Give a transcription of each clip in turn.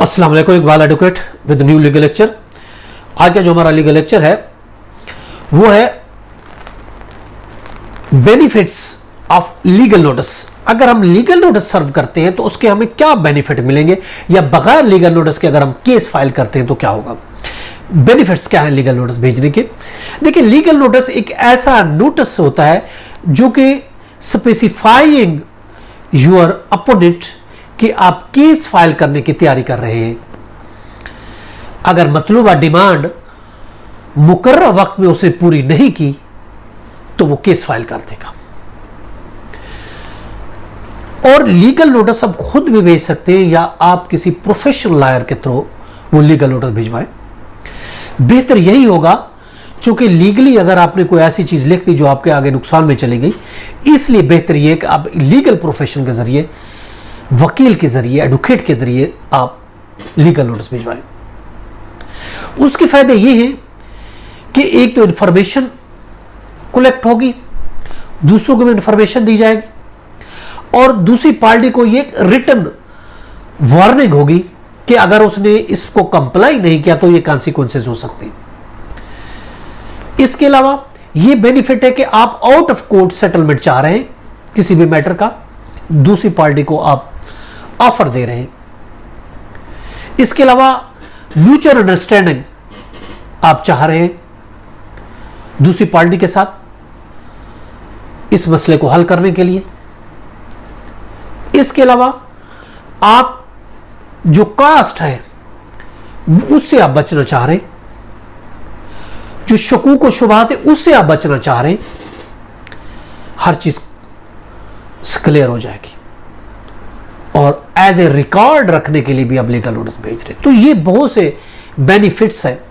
अस्सलाम वालेकुम, Iqbal advocate with new legal lecture. आज का जो हमारा लीगल लेक्चर है वो है बेनिफिट्स ऑफ लीगल नोटिस। अगर हम लीगल नोटिस सर्व करते हैं तो उसके हमें क्या बेनिफिट मिलेंगे, या बगैर लीगल नोटिस के अगर हम केस फाइल करते हैं तो क्या होगा। बेनिफिट्स क्या है लीगल नोटिस भेजने के। देखिए, लीगल नोटिस एक ऐसा नोटिस होता है जो कि स्पेसिफाइंग योर अपोनेंट कि आप केस फाइल करने की तैयारी कर रहे हैं। अगर मतलूबा डिमांड मुकर्रर वक्त में उसे पूरी नहीं की तो वो केस फाइल कर देगा। और लीगल नोटिस आप खुद भी भेज सकते हैं या आप किसी प्रोफेशनल लॉयर के थ्रू वो लीगल नोटिस भिजवाएं। बेहतर यही होगा, क्योंकि लीगली अगर आपने कोई ऐसी चीज लिख दी जो आपके आगे नुकसान में चली गई, इसलिए बेहतर यह कि आप लीगल प्रोफेशन के जरिए, वकील के जरिए, एडवोकेट के जरिए आप लीगल नोटिस भिजवाएं। उसके फायदे ये हैं कि एक तो इंफॉर्मेशन कलेक्ट होगी, दूसरों को भी इंफॉर्मेशन दी जाएगी, और दूसरी पार्टी को ये रिटन वार्निंग होगी कि अगर उसने इसको कंप्लाई नहीं किया तो ये कॉन्सिक्वेंसेस हो सकते हैं। इसके अलावा ये बेनिफिट है कि आप आउट ऑफ कोर्ट सेटलमेंट चाह रहे हैं किसी भी मैटर का, दूसरी पार्टी को आप ऑफर दे रहे हैं। इसके अलावा म्यूचुअल अंडरस्टैंडिंग आप चाह रहे हैं दूसरी पार्टी के साथ इस मसले को हल करने के लिए। इसके अलावा आप जो कास्ट है उससे आप बचना चाह रहे हैं, जो शकूक और शुबहात है उससे आप बचना चाह रहे हैं। हर चीज क्लियर हो जाएगी, और एज ए रिकॉर्ड रखने के लिए भी आप लीगल नोटिस भेज रहे हैं। तो ये बहुत से बेनिफिट्स है।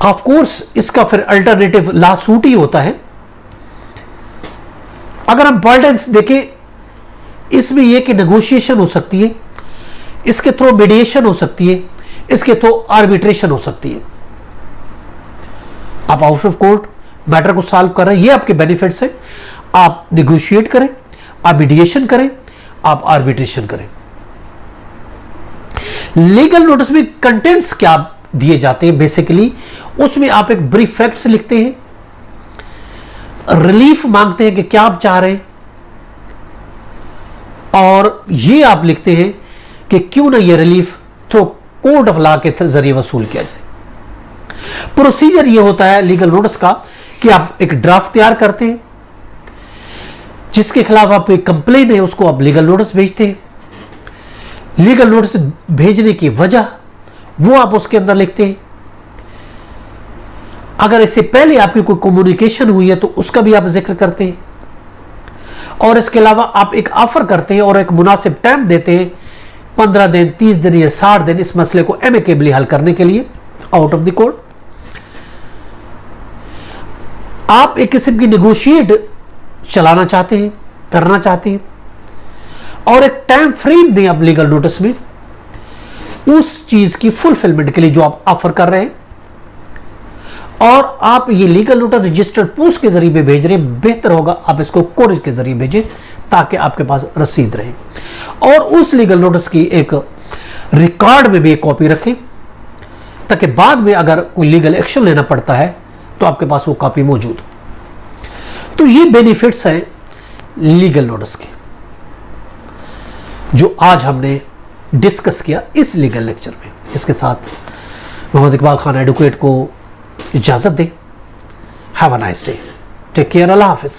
ऑफ कोर्स इसका फिर अल्टरनेटिव लॉ सूट ही होता है। अगर हम इम्पोर्टेंस देखें, इसमें यह कि नेगोशिएशन हो सकती है, इसके थ्रू मीडिएशन हो सकती है, इसके थ्रू आर्बिट्रेशन हो सकती है। आप आउट ऑफ कोर्ट मैटर को सॉल्व कर रहे हैं, ये आपके बेनिफिट्स हैं। आप नेगोशिएट करें, आप मीडिएशन करें, आप आर्बिट्रेशन करें। लीगल नोटिस में कंटेंट्स क्या दिए जाते हैं बेसिकली, उसमें आप एक ब्रीफ फैक्ट्स लिखते हैं, रिलीफ मांगते हैं कि क्या आप चाह रहे हैं, और ये आप लिखते हैं कि क्यों ना ये relief through court of law के जरिए वसूल किया जाए। प्रोसीजर ये होता है लीगल नोटिस का कि आप एक ड्राफ्ट तैयार करते हैं, जिसके खिलाफ आप एक कंप्लेन है उसको आप लीगल नोटिस भेजते हैं। लीगल नोटिस भेजने की वजह वो आप उसके अंदर लिखते हैं। अगर इससे पहले आपकी कोई कम्युनिकेशन हुई है तो उसका भी आप जिक्र करते हैं, और इसके अलावा आप एक ऑफर करते हैं और एक मुनासिब टाइम देते हैं, 15 दिन, 30 दिन या 60 दिन, इस मसले को एमिकेबली हल करने के लिए आउट ऑफ द कोर्ट। आप एक किस्म की नेगोशिएट चलाना चाहते हैं, करना चाहते हैं, और एक टाइम फ्रेम दें आप लीगल नोटिस में उस चीज की फुलफिलमेंट के लिए जो आप ऑफर कर रहे हैं। और आप ये लीगल नोटिस रजिस्टर्ड पोस्ट के जरिए भेज रहे हैं, बेहतर होगा आप इसको कोरियर के जरिए भेजें ताकि आपके पास रसीद रहे, और उस लीगल नोटिस की एक रिकॉर्ड में भी एक कॉपी रखें, ताकि बाद में अगर कोई लीगल एक्शन लेना पड़ता है तो आपके पास वो कॉपी मौजूद हो। तो ये बेनिफिट्स हैं लीगल नोटिस के जो आज हमने डिस्कस किया इस लीगल लेक्चर में। इसके साथ मोहम्मद इकबाल खान एडवोकेट को इजाजत दें। Have a nice day, take care, अल्लाह हाफिज।